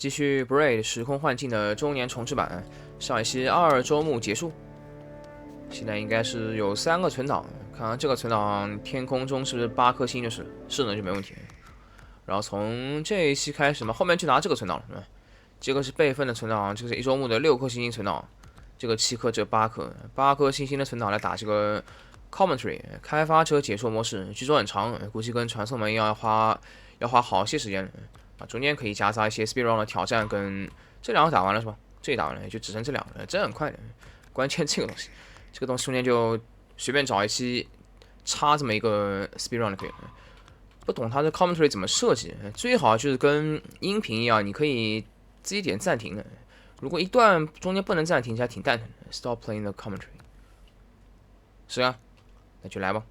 继续 Braid 时空幻境的周年重制版，上一期2周目结束，现在应该是有3个存档，看看这个存档天空中是不是8颗星，是呢就没问题。然后从这一期开始嘛，后面就拿这个存档了，是吧？这个是备份的存档，这个是1周目的6颗星星存档，这个7颗，这8颗，8颗星星的存档来打这个 commentary 开发者解说模式，据说很长，估计跟传送门一样要花好些时间。中间可以夹杂一些 speedrun 的挑战，跟这2个打完了是吧？这打完了也就只剩这2个了，这很快的。关键这个东西中间就随便找一期插这么一个 speedrun 就可以了。不懂它的 commentary 怎么设计，最好就是跟音频一样，你可以自己点暂停的。如果一段中间不能暂停，还挺蛋疼的。Stop playing the commentary。是啊，那就来吧。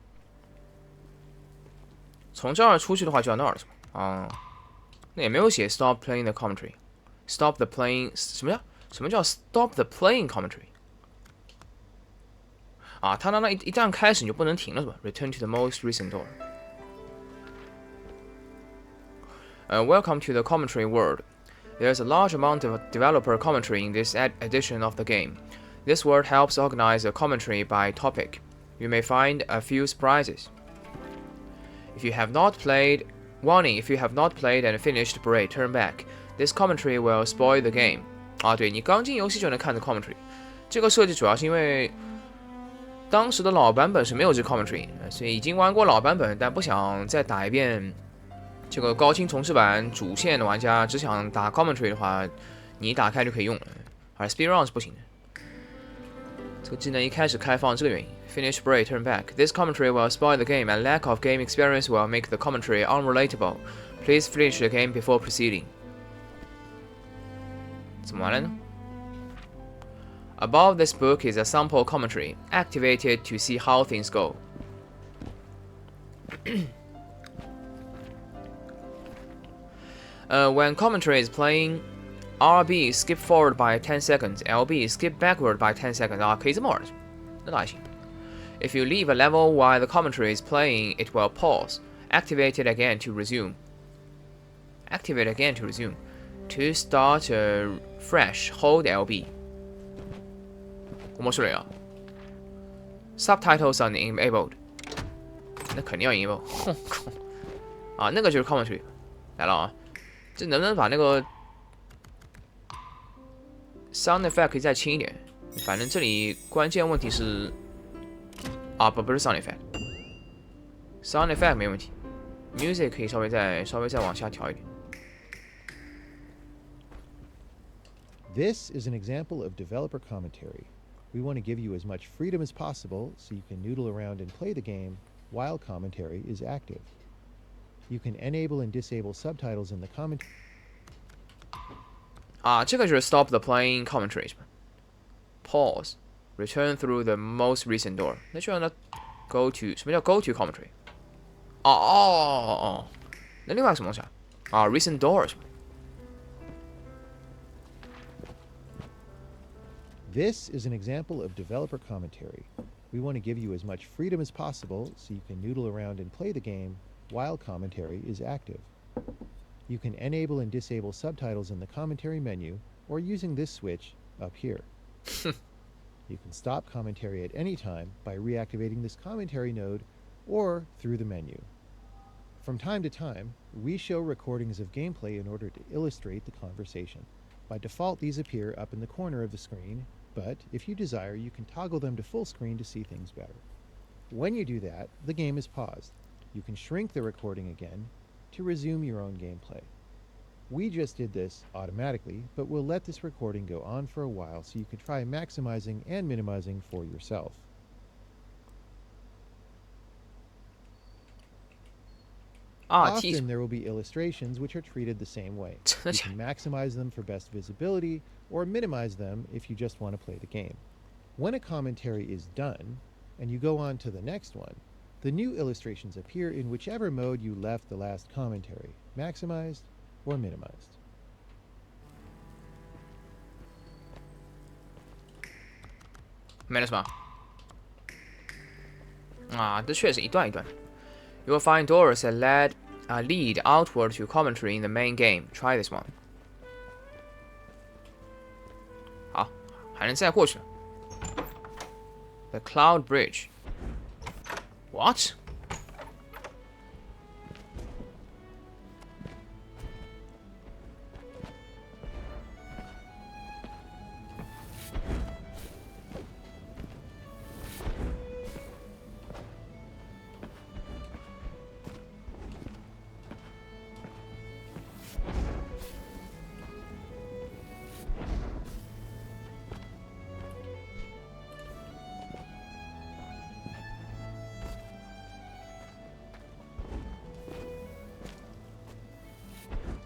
从这儿出去的话就到那儿了是吧？啊。那也没有写 stop playing the commentary，stop the playing 什么叫 stop the playing commentary？ 啊，它那一旦开始你就不能停了是吧 ？Return to the most recent door。Welcome to the commentary world. There's a large amount of developer commentary in this edition of the game. This world helps organize the commentary by topic. You may find a few surprises. If you have not played Warning: If you have not played and finished Braid, turn back. This commentary will spoil the game. 啊，对，你刚进游戏就能看着 commentary。这个设计主要是因为当时的老版本是没有这个 commentary，所以已经玩过老版本但不想再打一遍这个高清重制版主线的玩家，只想打 commentary 的话，你打开就可以用了。而 speedrun 是不行的。这个技能一开始开放这个原因。Finish Braid, turn back. This commentary will spoil the game, and lack of game experience will make the commentary unrelatable. Please finish the game before proceeding. 怎么玩了呢？ Above this book is a sample commentary. Activate it to see how things go. When commentary is playing, RB skip forward by 10 seconds, LB skip backward by 10 seconds. 啊，可以这么玩，那还行。If you leave a level while the commentary is playing, it will pause. Activate it again to resume. Activate again to resume. To start fresh, hold LB. 面白い啊。Subtitles are enabled. 那肯定要 enable。啊，那个就是 commentary 来了啊。这能不能把那个 sound effect 可以再轻一点？反正这里关键问题是。啊，不是 sound effect，sound effect 没问题 ，music 可以稍微再往下调一点。This is an example of developer commentary. We want to give you as much freedom as possible so you can noodle around and play the game while commentary is active. You can enable and disable subtitles in the commentary. 啊，这个就是 stop the playing commentary Pause. Return through the most recent door. 那就让它 go to 什么叫 go to commentary？ 哦，那另外什么东西啊？啊 ，recent doors。This is an example of developer commentary. We want to give you as much freedom as possible so you can noodle around and play the game while commentary is active. You can enable and disable subtitles in the commentary menu or using this switch up here. You can stop commentary at any time by reactivating this commentary node or through the menu. From time to time, we show recordings of gameplay in order to illustrate the conversation. By default, these appear up in the corner of the screen, but if you desire, you can toggle them to full screen to see things better. When you do that, the game is paused. You can shrink the recording again to resume your own gameplay. We just did this automatically, but we'll let this recording go on for a while so you can try maximizing and minimizing for yourself. Often there will be illustrations which are treated the same way. You can maximize them for best visibility or minimize them if you just want to play the game. When a commentary is done and you go on to the next one, the new illustrations appear in whichever mode you left the last commentary, maximized or minimized. 没了是吧？啊，这确实一段一段。You will find doors that lead outward to commentary in the main game. Try this one. 还能再过去了。The Cloud Bridge. What?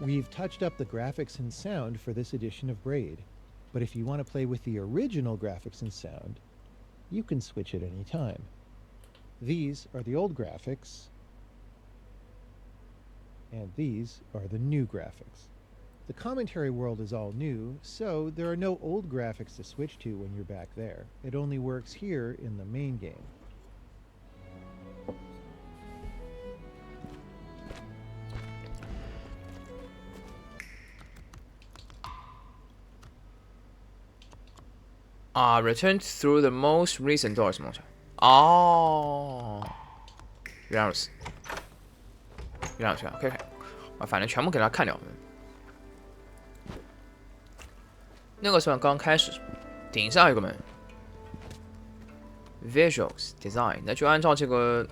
We've touched up the graphics and sound for this edition of Braid, but if you want to play with the original graphics and sound, you can switch at any time. These are the old graphics, and these are the new graphics. The commentary world is all new, so there are no old graphics to switch to when you're back there. It only works here in the main game. Return through the most recent door 什么东西？哦，原来如此，原来如此 ，OK， 反正全部给他看掉。那个算刚开始，顶上有个门 ，Visuals Design， 那就按照这个，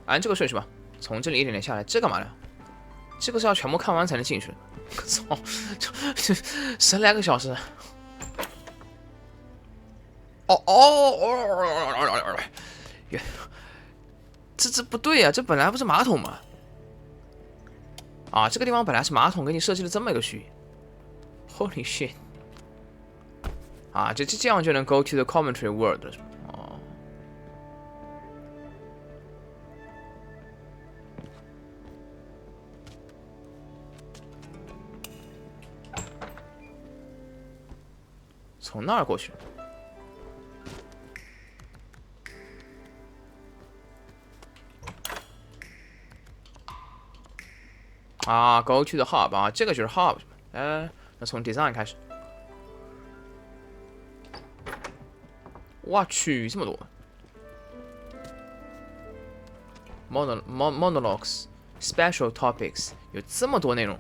按这个顺序吧，从这里一点点下来，这干嘛呢？这个是要全部看完才能进去的。操，这10来个小时。这不对呀、这本来不是马桶吗？这个地方本来是马桶，给你设计了这么一个区域。Holy shit！ 这样就能 go to the commentary world 了。从那儿过去。go to the hub 这个就是 hub。那从 design 开始。我去，这么多 monologues special topics 有这么多内容。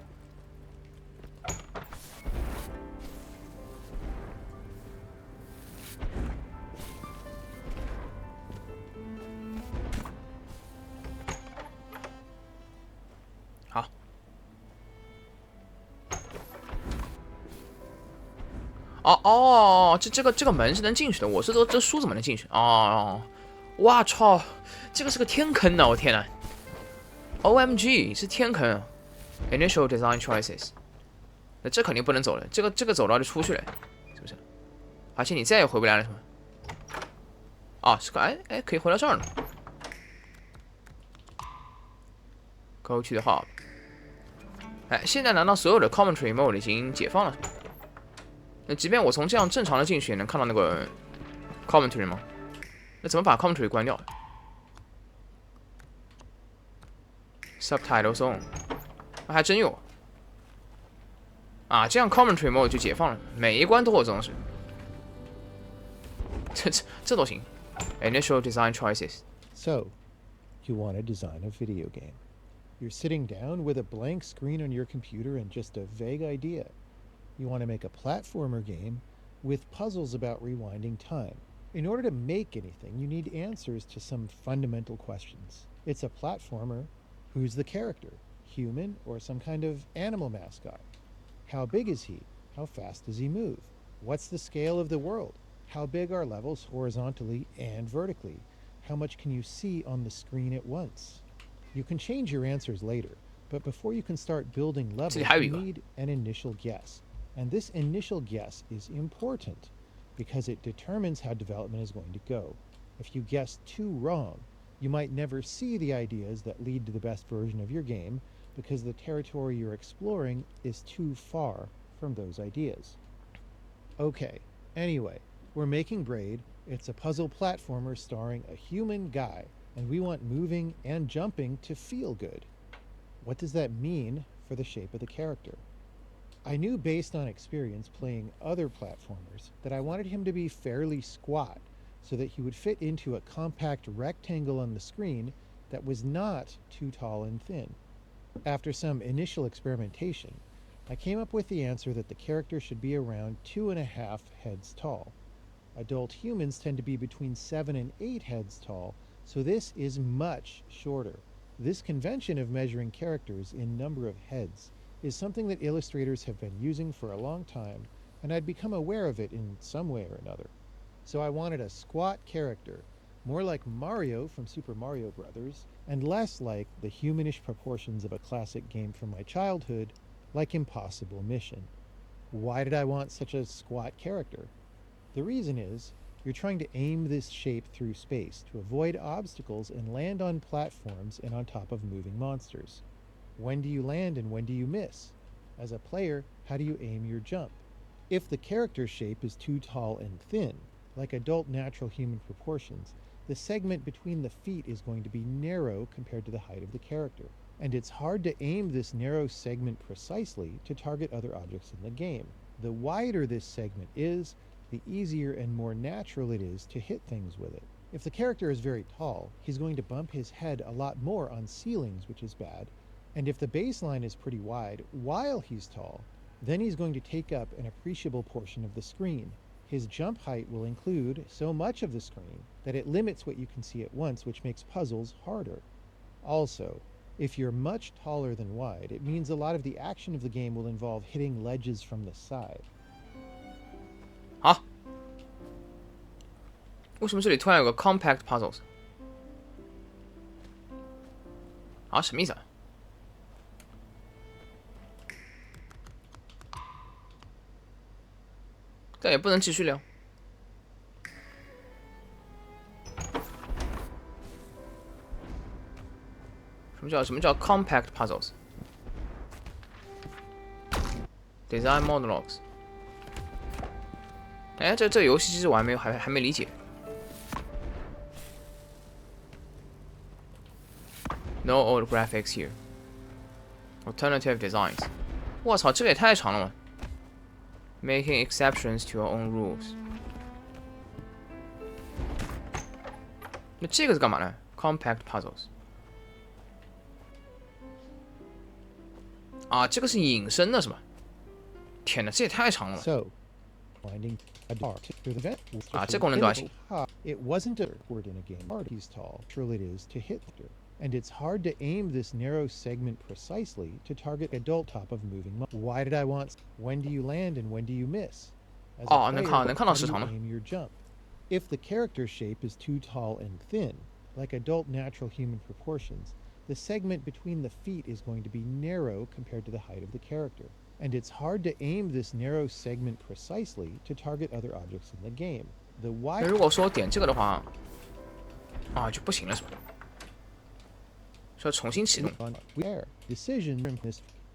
这个门是能进去的。我是说这书怎么能进去？哇操，这个是个天坑呢！我天呐 ，OMG 是天坑。Initial design choices， 那这肯定不能走了，这个走到就出去了，是不是？而且你再也回不来了，是吗？是个可以回到这儿了。Go to the hub。现在难道所有的 commentary mode 已经解放了？那即便我从这样正常的进去，也能看到那个 commentary 吗？那怎么把 commentary 关掉 ？Subtitles on， 那还真有这样 commentary mode 就解放了，每一关都有这种事。这都行。Initial design choices. So, you want to design a video game. You're sitting down with a blank screen on your computer and just a vague idea. You want to make a platformer game with puzzles about rewinding time. In order to make anything, you need answers to some fundamental questions. It's a platformer. Who's the character? Human or some kind of animal mascot? How big is he? How fast does he move? What's the scale of the world? How big are levels horizontally and vertically? How much can you see on the screen at once? You can change your answers later, but before you can start building levels, you need an initial guess. And this initial guess is important because it determines how development is going to go. If you guess too wrong, you might never see the ideas that lead to the best version of your game because the territory you're exploring is too far from those ideas. Okay, anyway, we're making Braid. It's a puzzle platformer starring a human guy, and we want moving and jumping to feel good. What does that mean for the shape of the character? I knew based on experience playing other platformers that I wanted him to be fairly squat so that he would fit into a compact rectangle on the screen that was not too tall and thin. After some initial experimentation, I came up with the answer that the character should be around 2.5 heads tall. Adult humans tend to be between 7 and 8 heads tall, so this is much shorter. This convention of measuring characters in number of heads is something that illustrators have been using for a long time, and I'd become aware of it in some way or another. So I wanted a squat character, more like Mario from Super Mario Bros., and less like the humanish proportions of a classic game from my childhood, like Impossible Mission. Why did I want such a squat character? The reason is, you're trying to aim this shape through space to avoid obstacles and land on platforms and on top of moving monsters. When do you land and when do you miss? As a player, how do you aim your jump? If the character shape is too tall and thin, like adult natural human proportions, the segment between the feet is going to be narrow compared to the height of the character. And it's hard to aim this narrow segment precisely to target other objects in the game. The wider this segment is, the easier and more natural it is to hit things with it. If the character is very tall, he's going to bump his head a lot more on ceilings, which is bad. And if the baseline is pretty wide while he's tall, then he's going to take up an appreciable portion of the screen. His jump height will include so much of the screen that it limits what you can see at once, which makes puzzles harder. Also, if you're much taller than wide, it means a lot of the action of the game will involve hitting ledges from the side. 好，为什么这里突然有个 compact puzzles？ 啊，什么意思啊？但也不能继续聊。什么叫 compact puzzles？Design monologues。哎，这游戏机制我还没理解。No old graphics here. Alternative designs. 我操，这个也太长了嘛 ！Making exceptions to your own rules. 那这个是干嘛呢 ？Compact puzzles. 啊，这个是引申的是吧？天哪，这也太长了嘛！ So, finding a dart through the vent. 啊，这功能多少钱？ It wasn't a word in a game. He's tall. Surely it is to hit there. And it's hard to aim this narrow segment precisely to target adult top of moving. Why did I want? When do you land and when do you miss? As a player, 能看到时长了。 how do you aim your jump? If the character shape is too tall and thin, like adult natural human proportions, the segment between the feet is going to be narrow compared to the height of the character. And it's hard to aim this narrow segment precisely to target other objects in the game. The 那如果说点这个的话，啊就不行了是吧？需要重新启动。 decision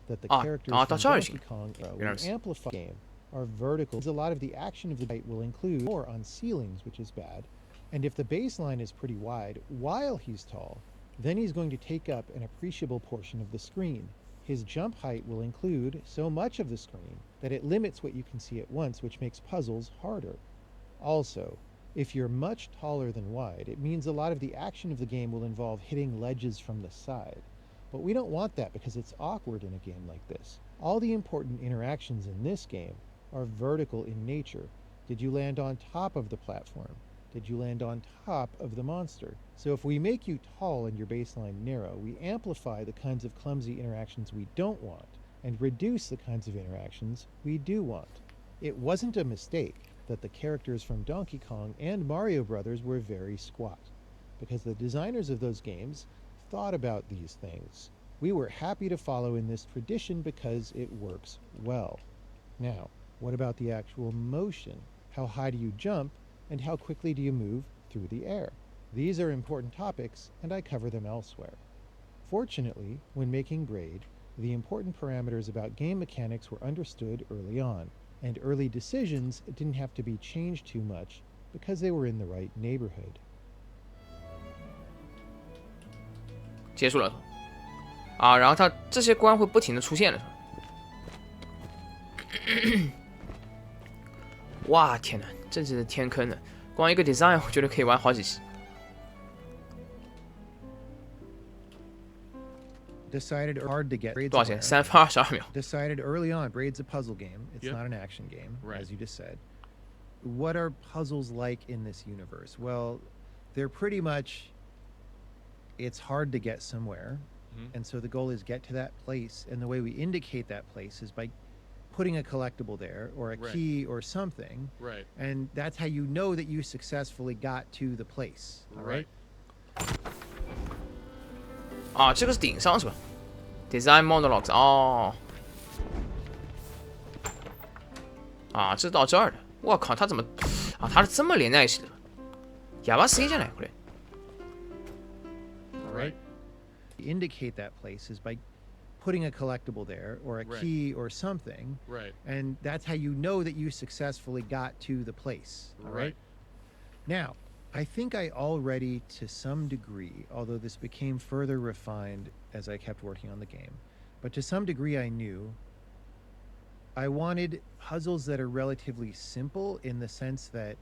that the 啊 characters 啊，到 from 这儿就行。 Donkey Kong 原来是。 amplify game are vertical. A lot of the action of the fight will include more on ceilings, which is bad. And if the baseline is pretty wide while he's tall, then he's going to take up an appreciable portion of the screen. His jump height will include so much of the screen that it limits what you can see at once, which makes puzzles harder. Also, if you're much taller than wide, it means a lot of the action of the game will involve hitting ledges from the side. But we don't want that because it's awkward in a game like this. All the important interactions in this game are vertical in nature. Did you land on top of the platform? Did you land on top of the monster? So if we make you tall and your baseline narrow, we amplify the kinds of clumsy interactions we don't want and reduce the kinds of interactions we do want. It wasn't a mistake that the characters from Donkey Kong and Mario Bros. Were very squat, because the designers of those games thought about these things. We were happy to follow in this tradition because it works well. Now, what about the actual motion? How high do you jump, and how quickly do you move through the air? These are important topics, and I cover them elsewhere. Fortunately, when making Braid, the important parameters about game mechanics were understood early on, and early decisions didn't have to be changed too much because they were in the right neighborhood. 结束了啊，然后它这些关会不停的出现了，是吧？哇，天哪，这是天坑的！光一个 design， 我觉得可以玩好几期。Decided hard to get. 多少钱？3分22秒。Decided early on, Braid's a puzzle game. It's Yep. not an action game, Right. as you just said. What are puzzles like in this universe? Well, they're pretty much. It's hard to get somewhere, and so the goal is get to that place. And the way we indicate that place is by putting a collectible there, or a key, or something. Right. And that's how you know that you successfully got to the place. All right. 啊，这个是顶上是吧 ？Design monologues 哦。啊，这是到这儿的。我靠，它怎么啊？它是这么连在一起的？やばすぎじゃないこれ。Right. Indicate that place is by putting a collectible there, or a key, or something. Right. And that's how you know that you successfully got to the place. All right. Now, I think I already, to some degree, although this became further refined as I kept working on the game, but to some degree I knew I wanted puzzles that are relatively simple in the sense that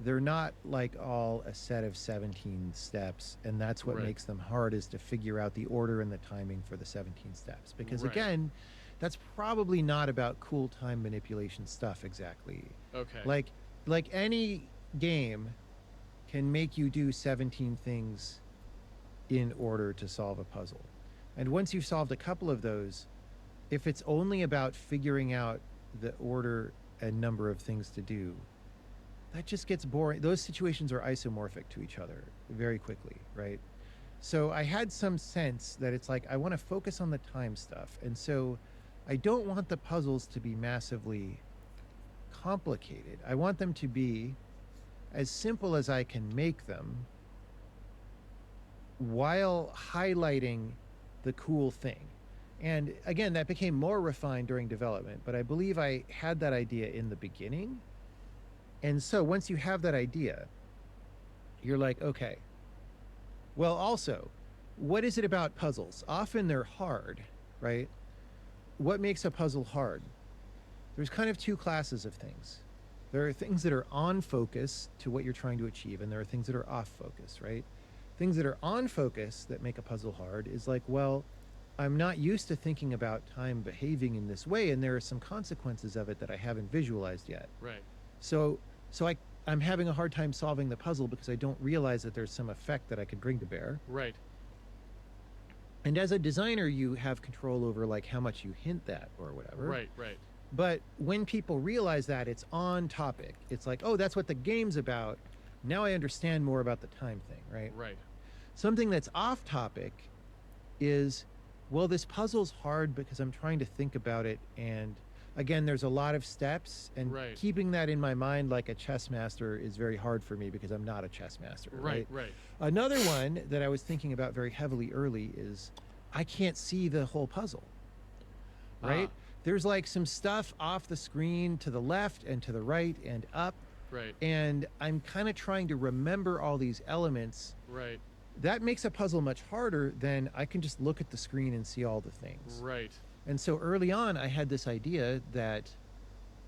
they're not like all a set of 17 steps, and that's what makes them hard, is to figure out the order and the timing for the 17 steps. Because again, that's probably not about cool time manipulation stuff exactly. Okay. Like any game can make you do 17 things in order to solve a puzzle. And once you've solved a couple of those, if it's only about figuring out the order and number of things to do, that just gets boring. Those situations are isomorphic to each other very quickly, right? So I had some sense that it's like, I want to focus on the time stuff. And so I don't want the puzzles to be massively complicated. I want them to be as simple as I can make them, while highlighting the cool thing. And again, that became more refined during development, but I believe I had that idea in the beginning. And so once you have that idea, you're like, okay, well, also, what is it about puzzles? Often they're hard, right? What makes a puzzle hard? There's kind of two classes of things. There are things that are on focus to what you're trying to achieve, and there are things that are off focus, right? Things that are on focus that make a puzzle hard is like, well, I'm not used to thinking about time behaving in this way, and there are some consequences of it that I haven't visualized yet. Right. So I'm having a hard time solving the puzzle because I don't realize that there's some effect that I could bring to bear. Right. And as a designer, you have control over like how much you hint that or whatever. Right. Right. But when people realize that it's on topic, it's like, oh, that's what the game's about. Now I understand more about the time thing, right? Right. Something that's off topic is, well, this puzzle's hard because I'm trying to think about it, and again, there's a lot of steps, and keeping that in my mind like a chess master is very hard for me because I'm not a chess master. Right. Right. Another one that I was thinking about very heavily early is I can't see the whole puzzle, right? There's like some stuff off the screen to the left and to the right and up. Right. And I'm kind of trying to remember all these elements. Right. That makes a puzzle much harder than I can just look at the screen and see all the things. Right. And so early on, I had this idea that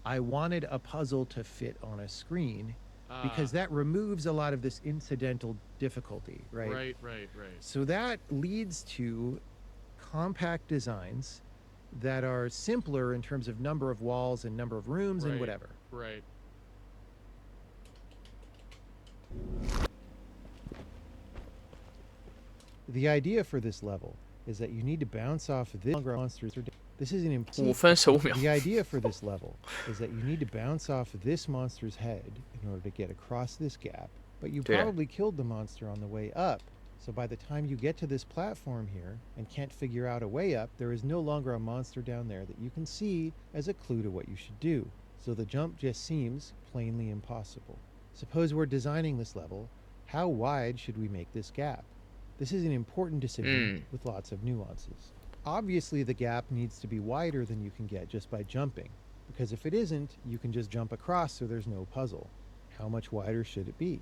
I wanted a puzzle to fit on a screen because that removes a lot of this incidental difficulty, right? Right. Right. Right. So that leads to compact designs that are simpler in terms of number of walls and number of rooms and whatever. Right. The idea for this level is that you need to bounce off this monsters. This is an important. 5分15秒。 The idea for this level is that you need to bounce off this monster's head in order to get across this gap, but you probably killed the monster on the way up. So by the time you get to this platform here and can't figure out a way up, there is no longer a monster down there that you can see as a clue to what you should do. So the jump just seems plainly impossible. Suppose we're designing this level. How wide should we make this gap? This is an important decision with lots of nuances. Obviously, the gap needs to be wider than you can get just by jumping, because if it isn't, you can just jump across so there's no puzzle. How much wider should it be?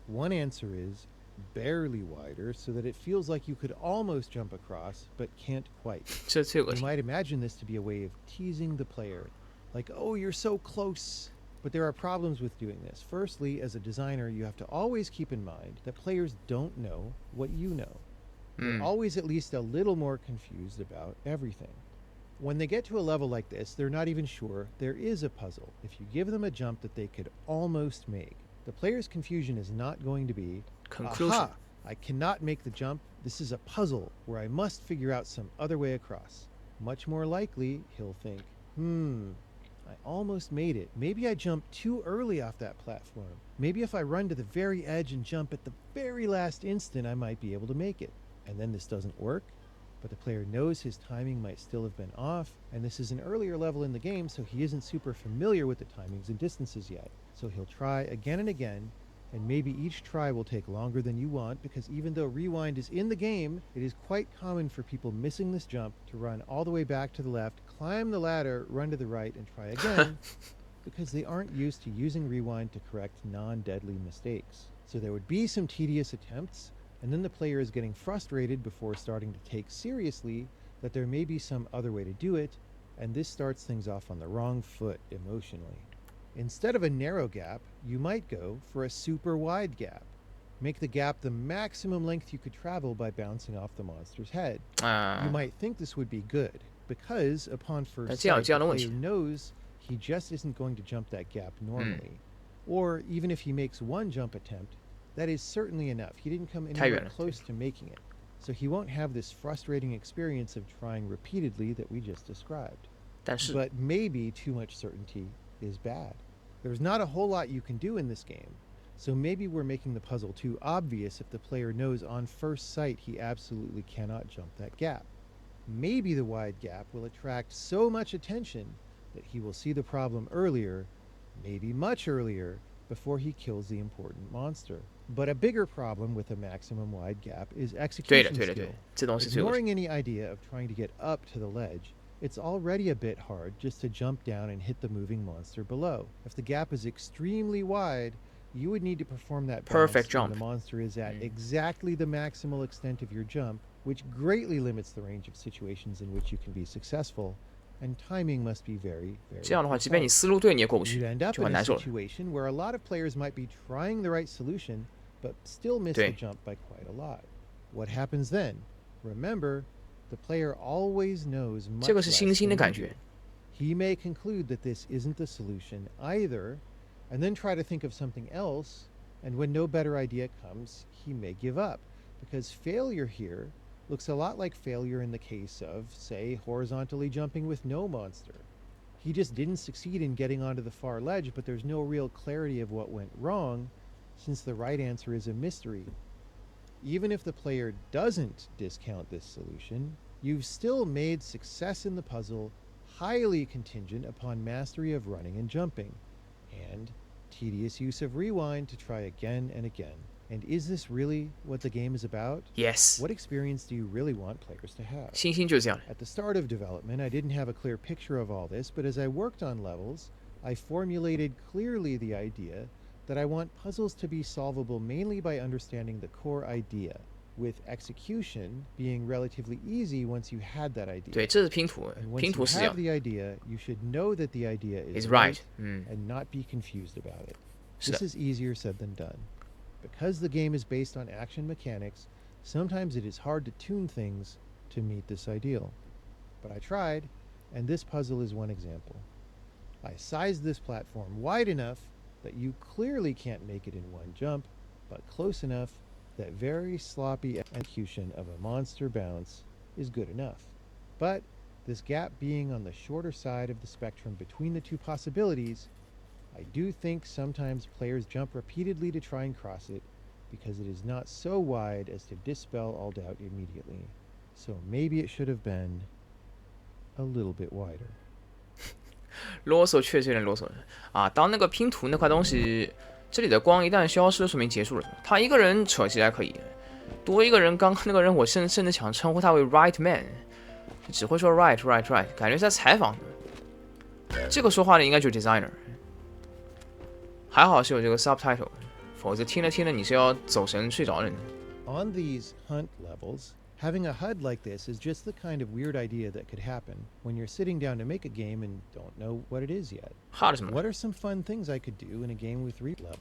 One answer is barely wider, so that it feels like you could almost jump across, but can't quite. 这最恶 You 心。 might imagine this to be a way of teasing the player like, oh, you're so close. But there are problems with doing this. Firstly, as a designer, you have to always keep in mind that players don't know what you know. They're always at least a little more confused about everything. When they get to a level like this, they're not even sure there is a puzzle. If you give them a jump that they could almost make, the player's confusion is not going to be, Conclusion. aha, I cannot make the jump. This is a puzzle where I must figure out some other way across. Much more likely, he'll think, I almost made it. Maybe I jumped too early off that platform. Maybe if I run to the very edge and jump at the very last instant, I might be able to make it. And then this doesn't work, but the player knows his timing might still have been off, and this is an earlier level in the game, so he isn't super familiar with the timings and distances yet. So he'll try again and again, and maybe each try will take longer than you want, because even though rewind is in the game, it is quite common for people missing this jump to run all the way back to the left, climb the ladder, run to the right, and try again, because they aren't used to using rewind to correct non-deadly mistakes. So there would be some tedious attempts, and then the player is getting frustrated before starting to take seriously that there may be some other way to do it, and this starts things off on the wrong foot emotionally. Instead of a narrow gap, you might go for a super wide gap. Make the gap the maximum length you could travel by bouncing off the monster's head. You might think this would be good, because upon first sight, the player knows he just isn't going to jump that gap normally. Or even if he makes one jump attempt, that is certainly enough. He didn't come anywhere close to making it. So he won't have this frustrating experience of trying repeatedly that we just described. But maybe too much certainty is bad. There's not a whole lot you can do in this game. So maybe we're making the puzzle too obvious if the player knows on first sight he absolutely cannot jump that gap. Maybe the wide gap will attract so much attention that he will see the problem earlier, maybe much earlier, before he kills the important monster. But a bigger problem with a maximum wide gap is execution skill. Ignoring any idea of trying to get up to the ledge, it's already a bit hard just to jump down and hit the moving monster below. If the gap is extremely wide, you would need to perform that perfect jump when the monster is at exactly the maximal extent of your jump, which greatly limits the range of situations in which you can be successful, and timing must be very, very 这样的话，即便你思路对，你也过不去， You'd end up 就 in 很 a 难受了。 situation where a lot of players might be trying the right solution, but still miss the jump by quite a lot. What happens then? Remember, the player always knows much 这个是 less 星星的 than 感 you 觉。 do. He may conclude that this isn't the solution either, and then try to think of something else, and when no better idea comes, he may give up, because failure here looks a lot like failure in the case of, say, horizontally jumping with no monster. He just didn't succeed in getting onto the far ledge, but there's no real clarity of what went wrong, since the right answer is a mystery. Even if the player doesn't discount this solution, you've still made success in the puzzle highly contingent upon mastery of running and jumping, and tedious use of rewind to try again and again. And is this really what the game is about? Yes. What experience do you really want players to have? 星星就是这样的。 At the start of development, I didn't have a clear picture of all this, but as I worked on levels, I formulated clearly the idea that I want puzzles to be solvable mainly by understanding the core idea, with execution being relatively easy once you had that idea. 对，这是拼图， And once 拼 you 图是这 have 样。 the idea, you should know that the idea is Is right. and not be confused about it. 是的。 This is easier said than done. Because the game is based on action mechanics, sometimes it is hard to tune things to meet this ideal. But I tried, and this puzzle is one example. I sized this platform wide enough that you clearly can't make it in one jump, but close enough that very sloppy execution of a monster bounce is good enough. But this gap being on the shorter side of the spectrum between the two possibilities, I do think sometimes players jump repeatedly to try and cross it because it is not so wide as to dispel all doubt immediately. So maybe it should have been a little bit wider. 啰嗦确实有点啰嗦啊！当那个拼图那块东西，这里的光一旦消失，说明结束了。他一个人扯其实还可以，多一个人，刚刚那个人我甚至想称呼他为 right man， 只会说 right， 感觉在采访。这个说话的应该就是 designer。还好是有这个 subtitle， 否则听着听着你是要走神睡着的。 On these hunt levels, Having a HUD like this is just the kind of weird idea that could happen when you're sitting down to make a game and don't know what it is yet. HUD 什么 What are some fun things I could do in a game with 3 level?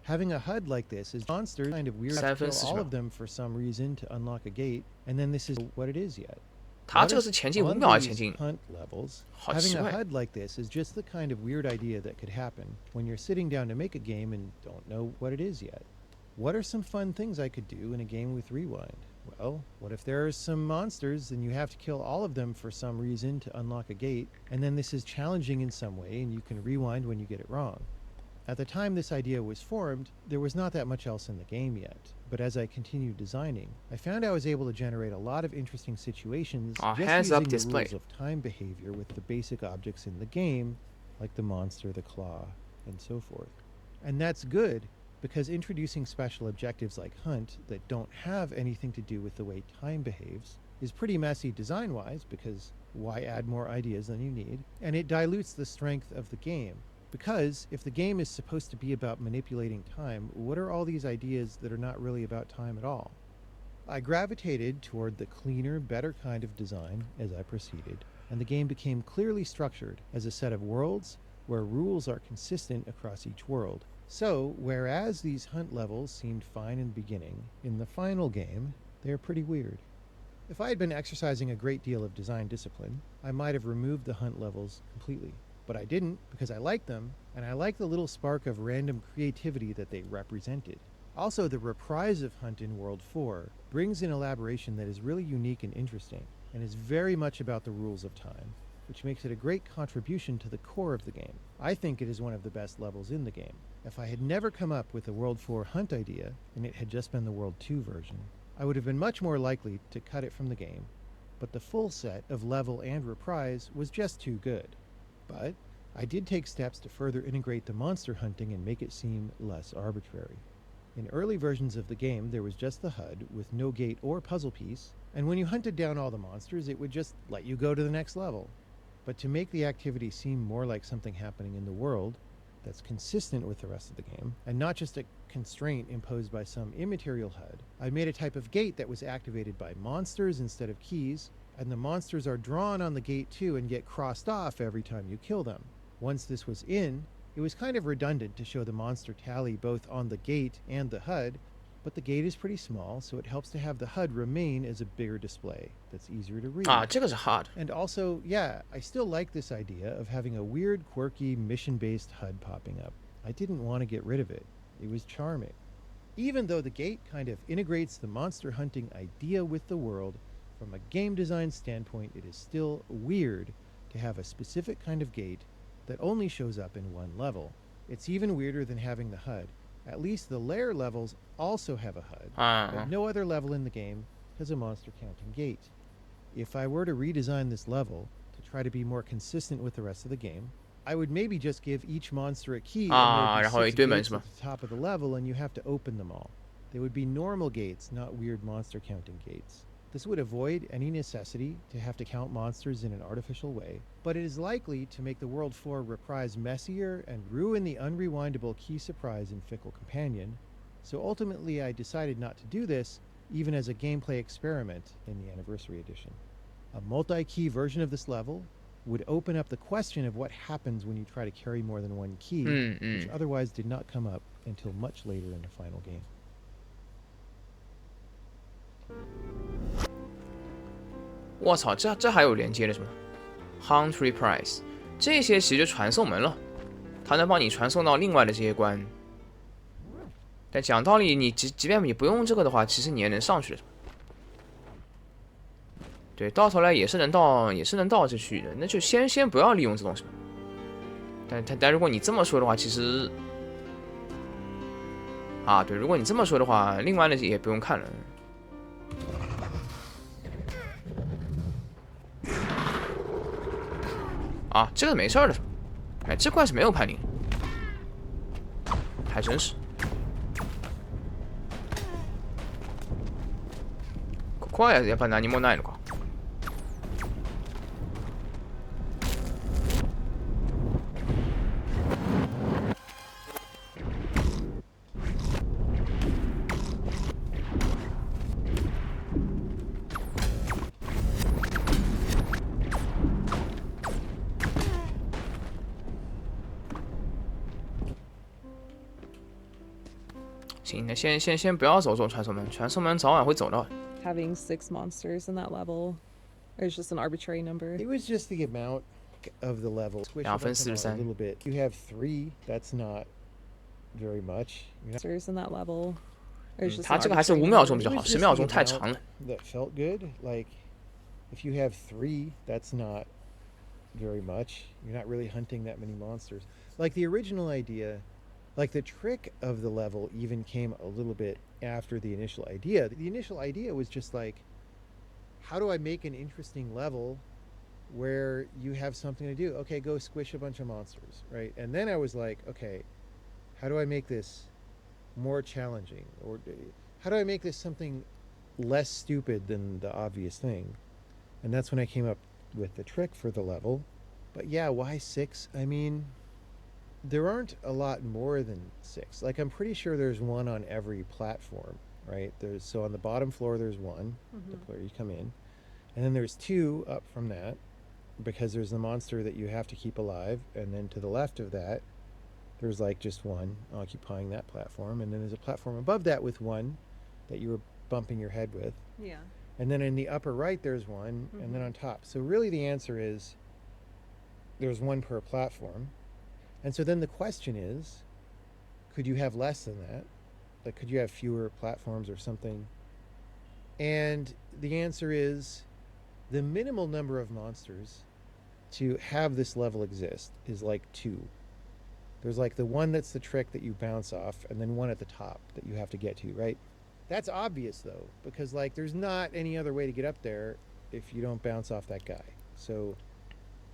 Having a HUD like this is monsters kind of weird to kill all of them for some reason to unlock a gate, and then this is what it is yet. 他这个是前进5秒还是前进？ Hunt levels. 好 Having 奇 a 怪。 HUD like this is just the kind of weird idea that could happen when you're sitting down to make a game and don't know what it is yet. What are some fun things I could do in a game with Rewind? Well, what if there are some monsters and you have to kill all of them for some reason to unlock a gate, and then this is challenging in some way and you can rewind when you get it wrong? At the time this idea was formed, there was not that much else in the game yet, but as I continued designing, I found I was able to generate a lot of interesting situations just heads-up using the display. rules of time behavior with the basic objects in the game, like the monster, the claw, and so forth. And that's good, because introducing special objectives like Hunt that don't have anything to do with the way time behaves is pretty messy design-wise, because why add more ideas than you need? And it dilutes the strength of the game. Because if the game is supposed to be about manipulating time, what are all these ideas that are not really about time at all? I gravitated toward the cleaner, better kind of design as I proceeded, and the game became clearly structured as a set of worlds where rules are consistent across each world. So, whereas these hunt levels seemed fine in the beginning, in the final game, they're pretty weird. If I had been exercising a great deal of design discipline, I might have removed the hunt levels completely. But I didn't, because I liked them, and I liked the little spark of random creativity that they represented. Also, the reprise of Hunt in World 4 brings an elaboration that is really unique and interesting, and is very much about the rules of time, which makes it a great contribution to the core of the game. I think it is one of the best levels in the game. If I had never come up with the World 4 Hunt idea, and it had just been the World 2 version, I would have been much more likely to cut it from the game, but the full set of level and reprise was just too good. But I did take steps to further integrate the monster hunting and make it seem less arbitrary. In early versions of the game, there was just the HUD with no gate or puzzle piece, and when you hunted down all the monsters, it would just let you go to the next level. But to make the activity seem more like something happening in the world that's consistent with the rest of the game, and not just a constraint imposed by some immaterial HUD, I made a type of gate that was activated by monsters instead of keys, and the monsters are drawn on the gate too and get crossed off every time you kill them. Once this was in, it was kind of redundant to show the monster tally both on the gate and the HUD, but the gate is pretty small, so it helps to have the HUD remain as a bigger display that's easier to read. 啊，这个是 hard。 And also, yeah, I still like this idea of having a weird, quirky, mission-based HUD popping up. I didn't want to get rid of it. It was charming. Even though the gate kind of integrates the monster hunting idea with the world, from a game design standpoint, it is still weird to have a specific kind of gate that only shows up in one level. It's even weirder than having the HUD. At least the lair levels also have a HUD, 啊 but no other level in the game has a monster counting gate. If I were to redesign this level to try to be more consistent with the rest of the game, I would maybe just give each monster a key, and there'd 然后 be 一 6 堆门 gates 是吗？ at the top of the level, and you have to open them all. They would be normal gates, not weird monster counting gates. This would avoid any necessity to have to count monsters in an artificial way, but it is likely to make the World 4 reprise messier and ruin the unrewindable key surprise in Fickle Companion, so ultimately I decided not to do this, even as a gameplay experiment in the Anniversary Edition. A multi-key version of this level would open up the question of what happens when you try to carry more than one key, which otherwise did not come up until much later in the final game. 我操，这还有连接的是吗 ？Hunt Reprise， 这些其实就传送门了，它能帮你传送到另外的这些关。但讲道理，你即便你不用这个的话，其实你也能上去的。对，到头来也是能到这区域的，那就先不要利用这东西。但如果你这么说的话，其实啊，对，如果你这么说的话，另外的也不用看了。啊，这个没事儿的，哎，这块是没有判定，还真是。ここはやっぱ何もないのか。行，那先不要走这种传送门，传送门早晚会走到的。Having 6 monsters in that level, or it's just an arbitrary number. It was just the amount of the level. Squish Ja, a bunch them out a 43. little bit. You have 3. That's not very much. Monsters in that level, or it's just 它 an 这个还是5 arbitrary 秒钟 number. 比较 It 好 was ，10 just 秒 the 钟太 amount 长了。 that felt good. Like, if you have 3, that's not very much. You're not really hunting that many monsters. Like the original idea, like the trick of the level even came a little bit after the initial idea. The initial idea was just like, how do I make an interesting level where you have something to do? Okay, go squish a bunch of monsters, right? And then I was like, okay, how do I make this more challenging? Or how do I make this something less stupid than the obvious thing? And that's when I came up with the trick for the level. But yeah, why 6? I mean, there aren't a lot more than 6. Like, I'm pretty sure there's one on every platform, right? So on the bottom floor there's one, the player you come in, and then there's 2 up from that, because there's the monster that you have to keep alive, and then to the left of that there's like just one occupying that platform, and then there's a platform above that with one that you were bumping your head with. Yeah. And then in the upper right there's one, and then on top. So really the answer is there's one per platform. And so then the question is, could you have less than that? Like, could you have fewer platforms or something? And the answer is the minimal number of monsters to have this level exist is like 2. There's like the one that's the trick that you bounce off, and then one at the top that you have to get to, right? That's obvious though, because like there's not any other way to get up there if you don't bounce off that guy. So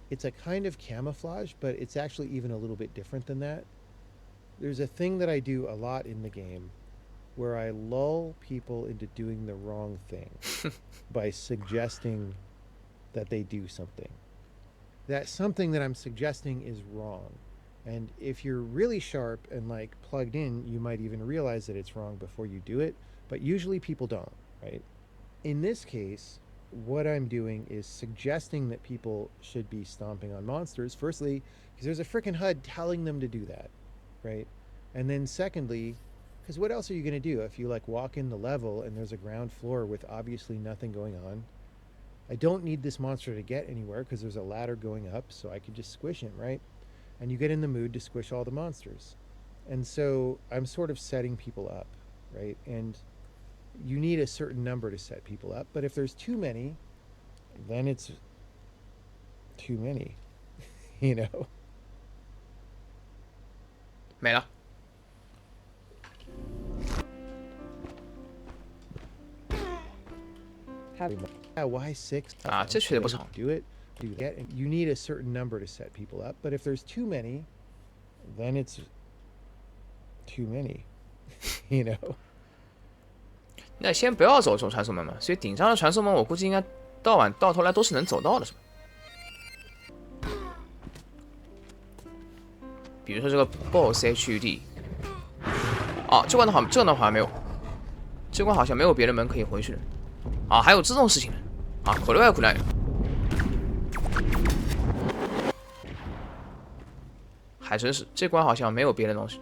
it's a kind of camouflage, but it's actually even a little bit different than that. There's a thing that I do a lot in the game where I lull people into doing the wrong thing by suggesting that they do something. That something that I'm suggesting is wrong. And if you're really sharp and like plugged in, you might even realize that it's wrong before you do it, but usually people don't, right? In this case, what I'm doing is suggesting that people should be stomping on monsters. Firstly, because there's a frickin' HUD telling them to do that, right? And then secondly, because what else are you going to do if you like walk in the level and there's a ground floor with obviously nothing going on? I don't need this monster to get anywhere because there's a ladder going up, so I could just squish him, right? And you get in the mood to squish all the monsters. And so I'm sort of setting people up, right? And you need a certain number to set people up, but if there's too many, then it's too many, you know? 没了。Yeah, why 6? 啊，这确实不长。 Do it, do that. And you need a certain number to set people up, but if there's too many, then it's too many, you know? 那先不要走这种传送门嘛，所以顶上的传送门我估计应该到头来都是能走到的，是吧？比如说这个 Boss HUD， 啊，这关好像没有，这关好像没有别的门可以回去的，啊，还有这种事情呢，啊，可厉害可厉害，还真是这关好像没有别的东西。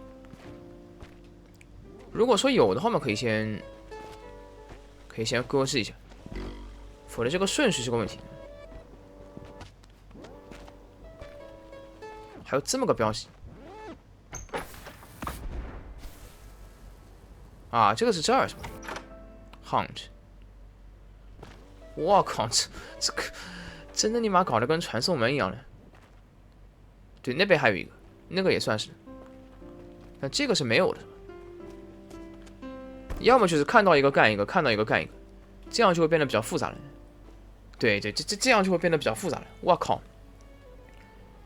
如果说有的话，我们可以先搁置一下，否则这个顺序是个问题。还有这么个标记，啊，这个是这儿是吧 ？Hunt， 我靠，这个真的你妈搞得跟传送门一样的。对，那边还有一个，那个也算是，但这个是没有的。要么就是看到一个干一个，看到一个干一个，这样就会变得比较复杂了。对，这样就会变得比较复杂了。我靠！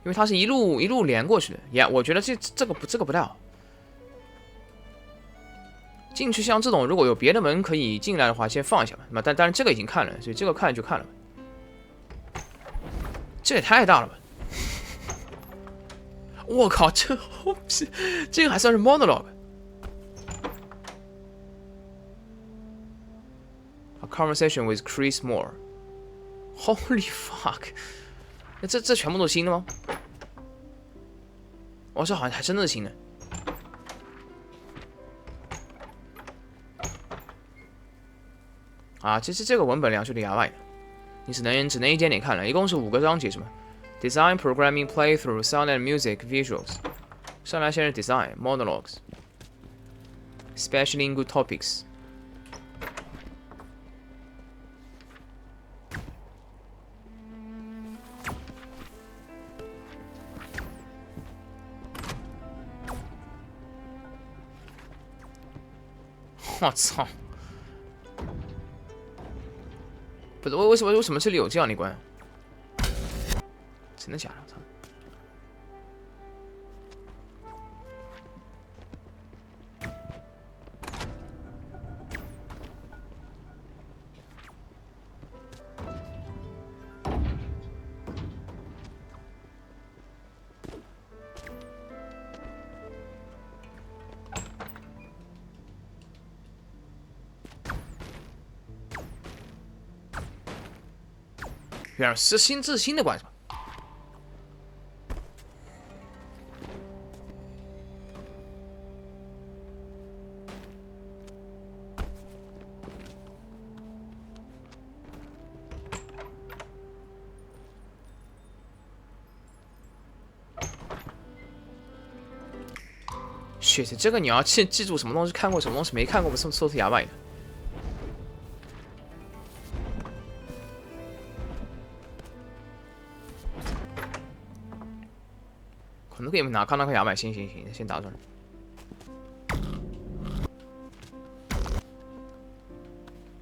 因为它是一路连过去的，呀，我觉得这个不太好。进去像这种，如果有别的门可以进来的话，先放一下吧。但是这个已经看了，所以这个看就看了。这也太大了吧！我靠，这个还算是 monologue。A conversation with Chris Moore. Holy fuck！ 那这全部都是新的吗？哦，这好像还真的是新的。啊，其实这个文本量就挺额外的，你只能一点点看了，一共是5个章节是吗 ？Design, Programming, Playthrough, Sound and Music, Visuals。上来先是 Design, Monologues, Especially in Good Topics。我操！不是为什么这里有这样的一关？真的假的？我操！原来是新的关是吧？shit， 这个你要记住什么东西看过，什么东西没看过，我们搜出牙外的。可能可以拿看那个牙买，行，先打转。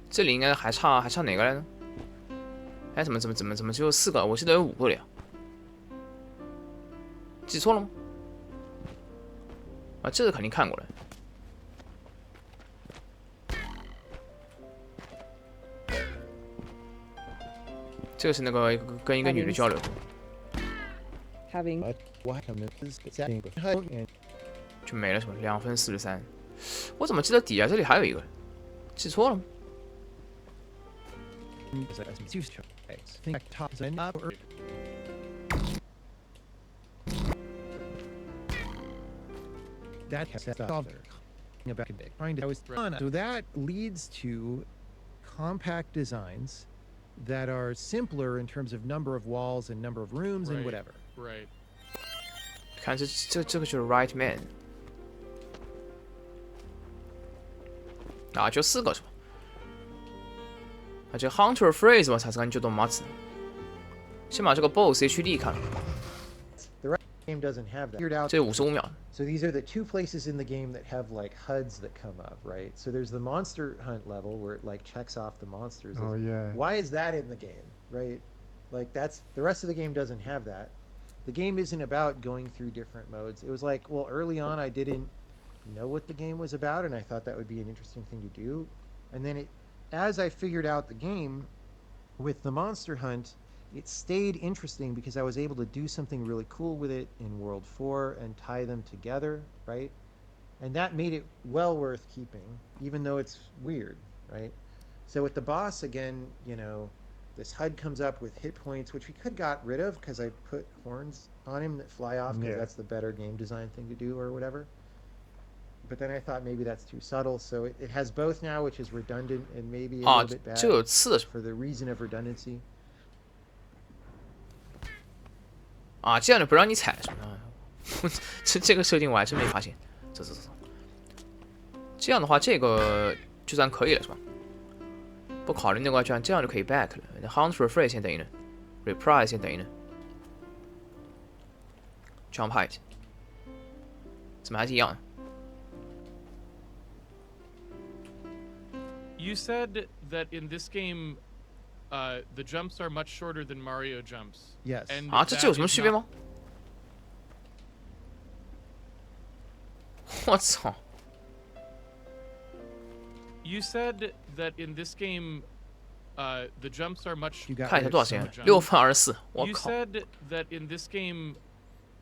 这里应该还差哪个来着？哎，怎么只有4个？我记得有5个了呀。记错了吗？啊，这个肯定看过了。这个是那个跟一个女的交流。Having 就没了是吧？2分43。我怎么记得底下这里还有一个？记错了吗？ That has so that leads to compact designs that are simpler in terms of number of walls and number of rooms and whatever. Right. 看这个就是 right man 啊，就4个是吧？啊，这 hunter phrase 我才是感觉到麻子。先把这个 boss HD 看了。 Game doesn't have that. Figured out 这55秒。 So these are the 2 places in the game that have like HUDs that come up, right? So there's the monster hunt level where it like checks off the monsters. Oh yeah. Why is that in the game, right? Like that's the rest of the game doesn't have that. The game isn't about going through different modes. It was like, well, early on I didn't know what the game was about, and I thought that would be an interesting thing to do. And then as I figured out the game with the monster hunt, it stayed interesting because I was able to do something really cool with it in World 4 and tie them together, right? And that made it well worth keeping, even though it's weird, right? So with the boss, again, you know, this HUD comes up with hit points, which we could got rid of because I put horns on him that fly off because that's the better game design thing to do or whatever. But then I thought maybe that's too subtle, so it has both now, which is redundant and maybe a little bit bad for the reason of redundancy. 啊，这样的不让你踩是吧？这个设定我还真没发现。走。这样的话，这个就算可以了是吧？不考虑那个，居然这样就可以 back 了。Hunter phrase 先等于呢 ，reprise 先等于呢 ，jump height， 怎么还是一样？You said that in this game, the jumps are much shorter than Mario jumps. Yes. And 啊，这有什么区别吗？我操！ You said that in this game, the jumps are much. 看一下多少钱？6分24，我 You 靠！ said that in this game,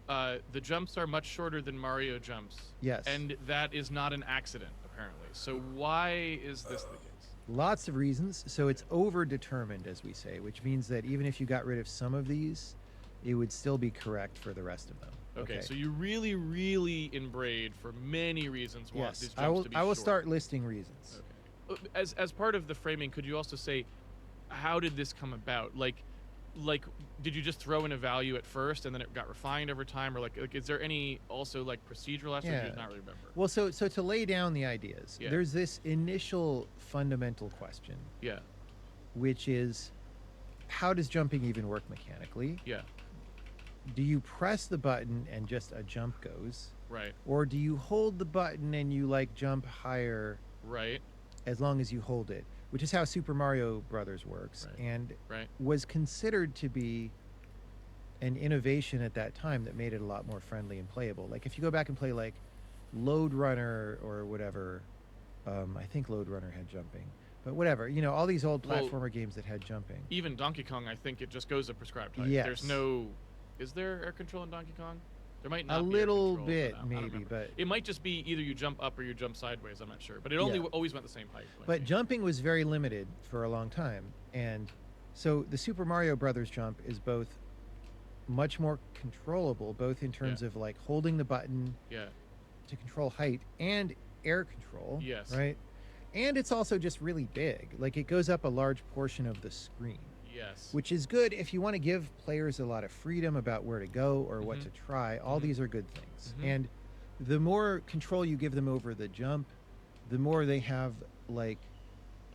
the jumps are much shorter than Mario jumps. Yes. And that is not an accident, apparently. So why is this the case? Lots of reasons. So it's over-determined, as we say, which means that even if you got rid of some of these, it would still be correct for the rest of them. Okay, so you really in Braid, for many reasons, want Yes, these jumps I will. to be I will short. start listing reasons. Okay. as part of the framing, could you also say, how did this come about? Like, did you just throw in a value at first and then it got refined over time, or like is there any also like procedural aspect? Yeah. You not really remember. Well, so to lay down the ideas, Yeah. there's this initial fundamental question, Yeah. which is, how does jumping even work mechanically? Yeah. Do you press the button and just a jump goes? Right. Or do you hold the button and you like jump higher Right. as long as you hold it? Which is how Super Mario Brothers works, Right. and Right. was considered to be an innovation at that time that made it a lot more friendly and playable. Like if you go back and play like Lode Runner or whatever, I think Lode Runner had jumping, but whatever, you know, all these old Well, platformer games that had jumping. Even Donkey Kong, I think it just goes a prescribed height. Yes. There's no. Is there air control in Donkey Kong? There might not A be air little control, bit, but I don't maybe, remember. but It might just be either you jump up or you jump sideways. I'm not sure, but it only Yeah. always went the same height. But jumping was very limited for a long time, and so the Super Mario Brothers jump is both much more controllable, both in terms Yeah. of like holding the button Yeah. to control height and air control. Yes. Right. And it's also just really big. Like it goes up a large portion of the screen, Yes. which is good if you want to give players a lot of freedom about where to go or what Mhm. to try. All Mhm. these are good things. Mhm. And the more control you give them over the jump, the more they have like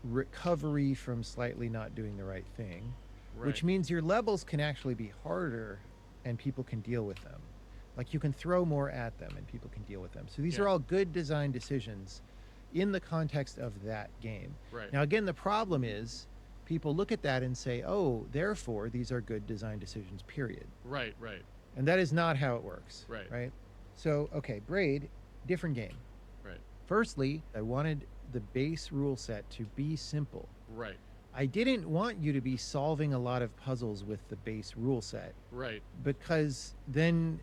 recovery from slightly not doing the right thing, which Right. means your levels can actually be harder and people can deal with them. Like you can throw more at them and people can deal with them. So these Yeah. are all good design decisions in the context of that game. Right. Now, again, the problem is people look at that and say, oh, therefore, these are good design decisions, period. Right. Right. And that is not how it works. Right. Right. So, okay, Braid, different game. Right. Firstly, I wanted the base rule set to be simple. Right. I didn't want you to be solving a lot of puzzles with the base rule set, Right. because then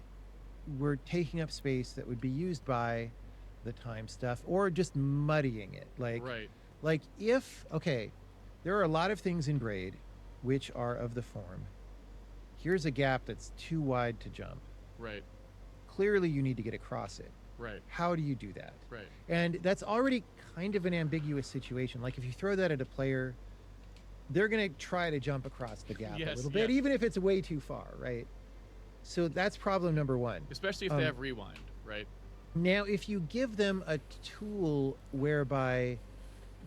we're taking up space that would be used by the time stuff or just muddying it. Right. Like if, okay, there are a lot of things in Braid which are of the form, here's a gap that's too wide to jump. Right. Clearly you need to get across it. Right. How do you do that? Right. And that's already kind of an ambiguous situation. Like if you throw that at a player, they're going to try to jump across the gap a Yes, little bit, yes. even if it's way too far, right? So that's problem number one. Especially if Um, they have rewind. Right. Now, if you give them a tool whereby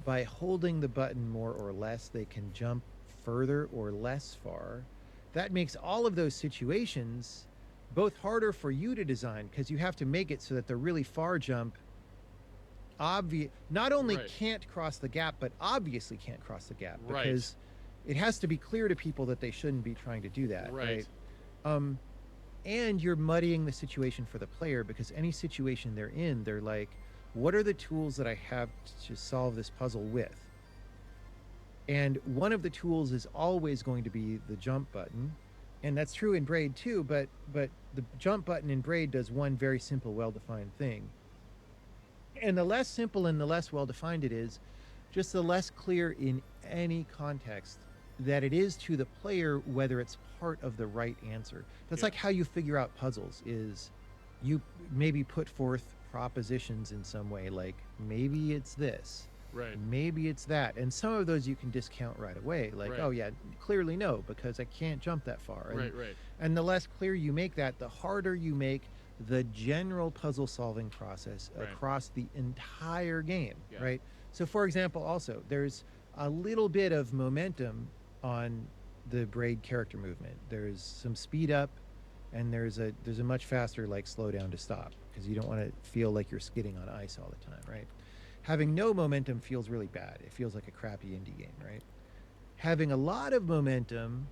by holding the button more or less, they can jump further or less far, that makes all of those situations both harder for you to design because you have to make it so that the really far jump not only Right. can't cross the gap, but obviously can't cross the gap Right. because it has to be clear to people that they shouldn't be trying to do that. Right. And you're muddying the situation for the player because any situation they're in, they're like, what are the tools that I have to solve this puzzle with? And one of the tools is always going to be the jump button. And that's true in Braid too, but the jump button in Braid does one very simple, well-defined thing. And the less simple and the less well-defined it is, just the less clear in any context that it is to the player whether it's part of the right answer. That's Yeah. like how you figure out puzzles is you maybe put forth propositions in some way, like maybe it's this, Right. maybe it's that, and some of those you can discount right away, like, Right. oh yeah, clearly no, because I can't jump that far. And, Right. Right. and the less clear you make that, the harder you make the general puzzle solving process Right. across the entire game, Yeah. right? So for example, also there's a little bit of momentum on the Braid character movement. There's some speed up and there's a much faster like slow down to stop because you don't want to feel like you're skidding on ice all the time, right? Having no momentum feels really bad. It feels like a crappy indie game, right? Having a lot of momentum,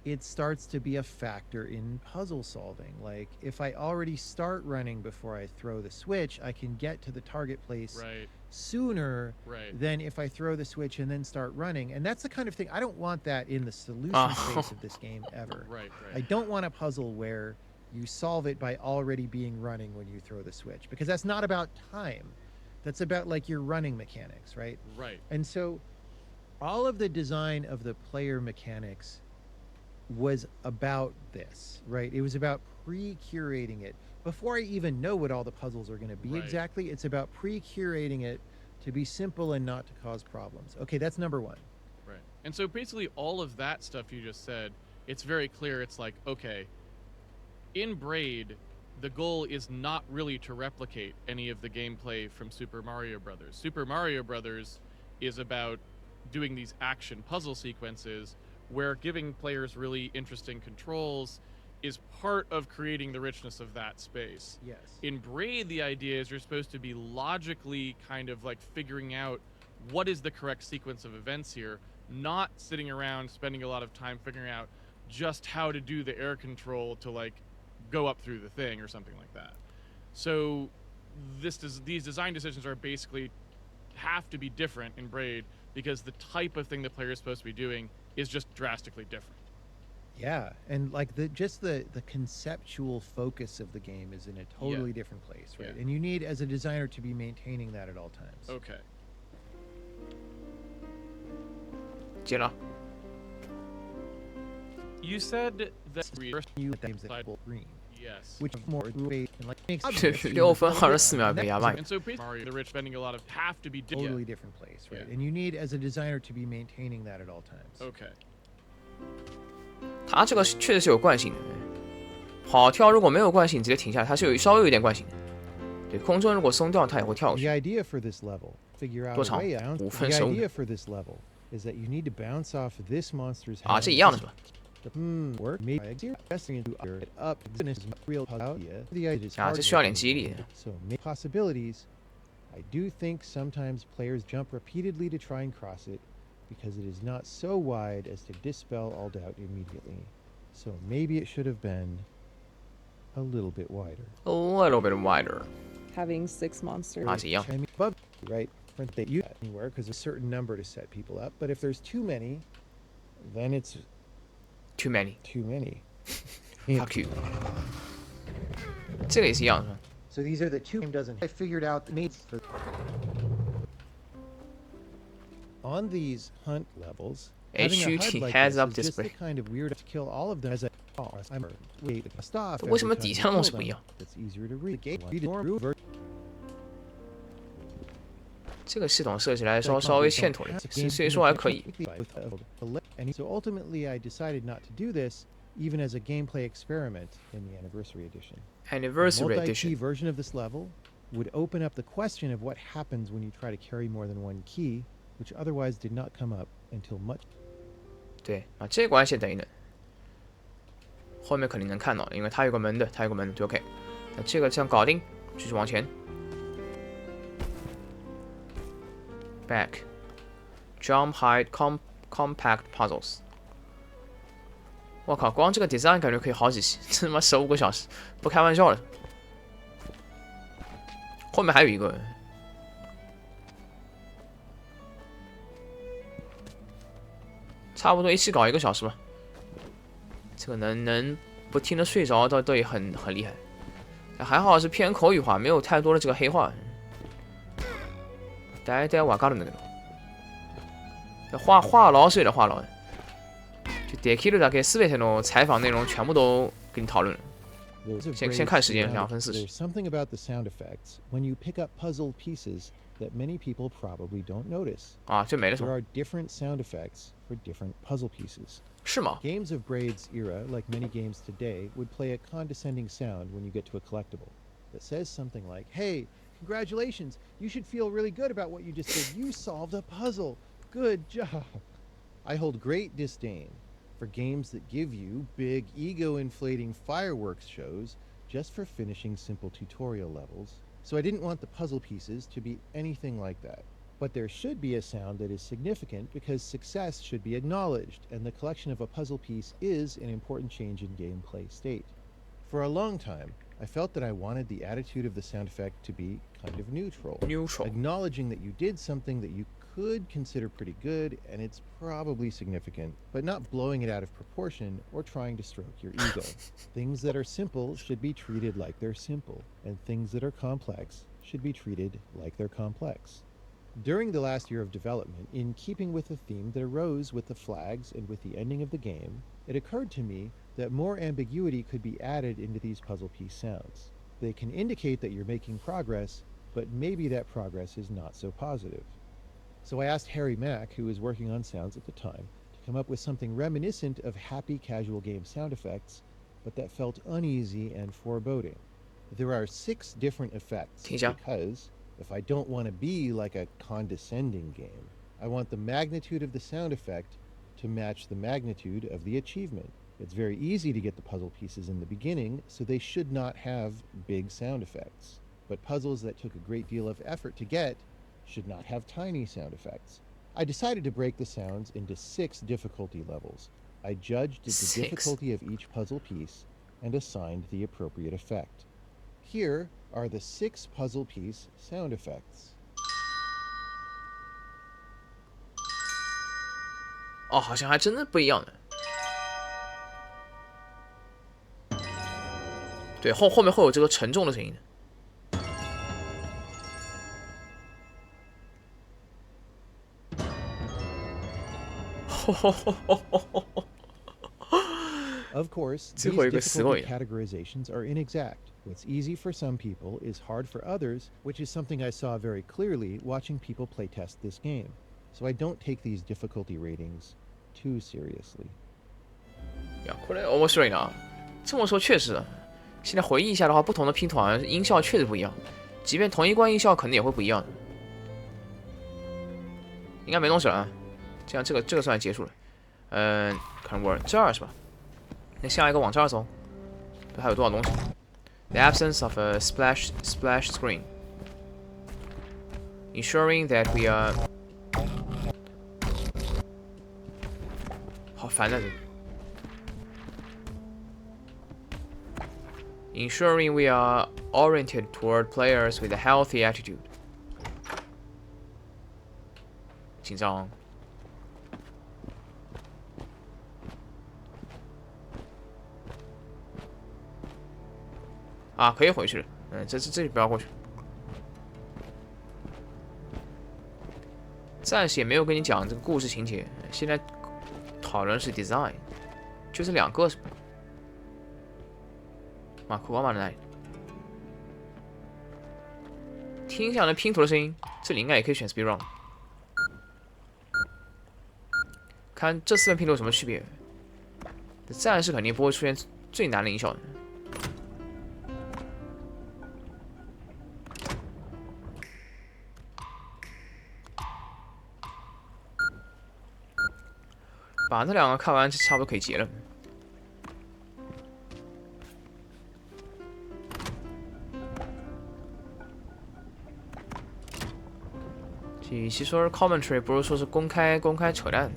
it starts to be a factor in puzzle solving. Like if I already start running before I throw the switch, I can get to the target place Right. sooner Right. than if I throw the switch and then start running. And that's the kind of thing I don't want that in the solution Oh. space of this game ever. Right. I Right. don't want a puzzle where you solve it by already being running when you throw the switch because that's not about time. That's about like your running mechanics, right? Right. And so all of the design of the player mechanics was about this, right? It was about pre-curating it. Before I even know what all the puzzles are going to be Right. exactly, it's about pre-curating it to be simple and not to cause problems. Okay, that's number one. Right. And so basically all of that stuff you just said, it's very clear. It's like, okay, in Braid, the goal is not really to replicate any of the gameplay from Super Mario Brothers. Super Mario Brothers is about doing these action puzzle sequences where giving players really interesting controls is part of creating the richness of that space. Yes. In Braid, the idea is you're supposed to be logically kind of like figuring out what is the correct sequence of events here, not sitting around spending a lot of time figuring out just how to do the air control to like go up through the thing or something like that. So these design decisions are basically have to be different in Braid because the type of thing the player is supposed to be doing is just drastically different. Yeah, and like the conceptual focus of the game is in a totally different place, right? Yeah. And you need, as a designer, to be maintaining that at all times. Okay. 接了， You said that You games that full green, yes. which more and like makes 6分24秒给牙慢。 And so Mario, the rich spending a lot of have to be totally different place, right? Yeah. And you need, as a designer, to be maintaining that at all times. Okay. 它这个确实是有惯性的。跑跳如果没有惯性，直接停下来，它是稍微有一点惯性的。对，空中如果松掉，它也会跳过 The 去。 idea for this level, figure out 多 a 长 way out. 5 The 分15 idea for this level is that you need to bounce off this monster's 啊， head. 这一样的是吧？ Work maybe investing into it up this is real idea. The idea is 啊， hard 这需要 work 点激励。 So make possibilities. I do think sometimes players jump repeatedly to try and cross it because it is not so wide as to dispel all doubt immediately. So maybe it should have been a little bit wider. A little bit wider， Having 6 monsters. 啊，是一样。 I mean, above, right? That you anywhere because a certain number to set people up. But if there's too many, then it's Too many， too many. fuck you。这个也是一样的是吧？ So these are the two game doesn't. I figured out the mates for on these hunt levels. having a HUD HUD like heads this up is just the display kind of weird to kill all of them as a I'm wait stop. 为什么底下的东西不一样？ It's easier to read. Read more 这个系统设计来稍微欠妥了，虽说还可以。 And so ultimately, I decided not to do this, even as a gameplay experiment in the Anniversary Edition. Anniversary The Edition，multi-key version of this level would open up the question of what happens when you try to carry more than one key, which otherwise did not come up until much. 对啊，这个关系等一等，后面肯定能看到，因为它有个门的，就 OK。那这个这样搞定，继续往前。Back, jump, hide, compact puzzles。我靠，光这个 design 感觉可以好几期，这他妈15个小时，不开玩笑了。后面还有一个，差不多一起搞1个小时吧。这个能不听着睡着，倒也很厉害。还好是偏口语化，没有太多的这个黑话。大家话讲的那个，话痨是有点话痨。就点开了大概4倍的采访内容，全部都给你讨论了。先看时间，2分40。 There's something about the sound effects when you pick up puzzle pieces that many people probably don't notice. 啊，就没了是 There 吧？ are different sound effects for different puzzle pieces. 是吗？ Games of Braid's era, like many games today, would play a condescending sound when you get to a collectible that says something like, "Hey, congratulations! You should feel really good about what you just did. You solved a puzzle. Good job." I hold great disdain for games that give you big ego-inflating fireworks shows just for finishing simple tutorial levels. So I didn't want the puzzle pieces to be anything like that. But there should be a sound that is significant because success should be acknowledged, and the collection of a puzzle piece is an important change in gameplay state. For a long time, I felt that I wanted the attitude of the sound effect to be kind of neutral. Neutral. Acknowledging that you did something that you could consider pretty good and it's probably significant, but not blowing it out of proportion or trying to stroke your ego. Things that are simple should be treated like they're simple, and things that are complex should be treated like they're complex. During the last year of development, in keeping with the theme that arose with the flags and with the ending of the game, it occurred to me that more ambiguity could be added into these puzzle piece sounds. They can indicate that you're making progress, but maybe that progress is not so positive. So I asked Harry Mack, who was working on sounds at the time, to come up with something reminiscent of happy casual game sound effects, but that felt uneasy and foreboding. There are 6 different effects because if I don't want to be like a condescending game, I want the magnitude of the sound effect to match the magnitude of the achievement. It's very easy to get the puzzle pieces in the beginning, so they should not have big sound effects. But puzzles that took a great deal of effort to get should not have tiny sound effects. I decided to break the sounds into 6 difficulty levels. I judged the difficulty of each puzzle piece and assigned the appropriate effect. Here are the 6 puzzle piece sound effects. 哦，好像还真的不一样的。对，后面会有这个沉重的声音的。Of course, 最 these 后一个死过 difficulty 瘾。 categorizations are inexact. What's easy for some people is hard for others, which is something I saw very clearly watching people playtest this game. So I don't take these difficulty ratings too seriously. 呀，これ面白いな。这么说确实，现在回忆一下的话，不同的拼图好像音效确实不一样，即便同一关音效可能也会不一样。应该没东西了啊，这样这个算结束了。看我这儿是吧？那下一个往这儿走，这还有多少东西 ？The absence of a splash screen, ensuring that we are 好烦啊这。Ensuring we are oriented toward players with a healthy attitude. 紧张。啊，可以回去了。这里不要过去。暂时也没有跟你讲这个故事情节，现在讨论是 design， 就这2个是吧？马库奥马的那里，听一下那拼图的声音，这里应该也可以选 speed run。看这4份拼图有什么区别？暂时肯定不会出现最难的音效的。把这2个看完，就差不多可以结了。与其说是 commentary， 不如说是公开扯淡，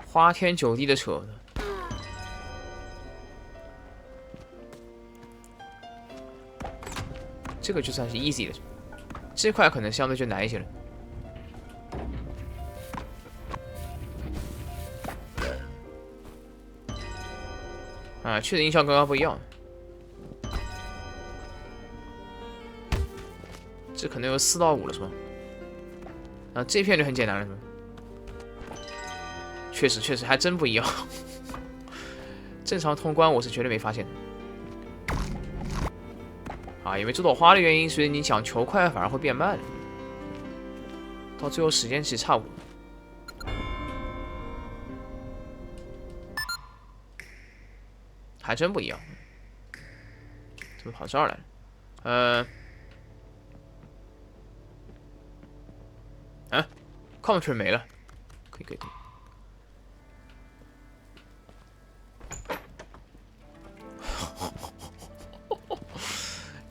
花天酒地的扯。这个就算是 easy 的，这块可能相对就难一些了。啊，确实音效跟刚刚不一样。这可能有4到5了是吧？啊，这片就很简单了是吧？确实还真不一样。正常通关我是绝对没发现的。啊，因为这朵花的原因，所以你讲球快反而会变慢了。到最后时间其实差不多。还真不一样。怎么跑这儿来了？commentary 没了，可以。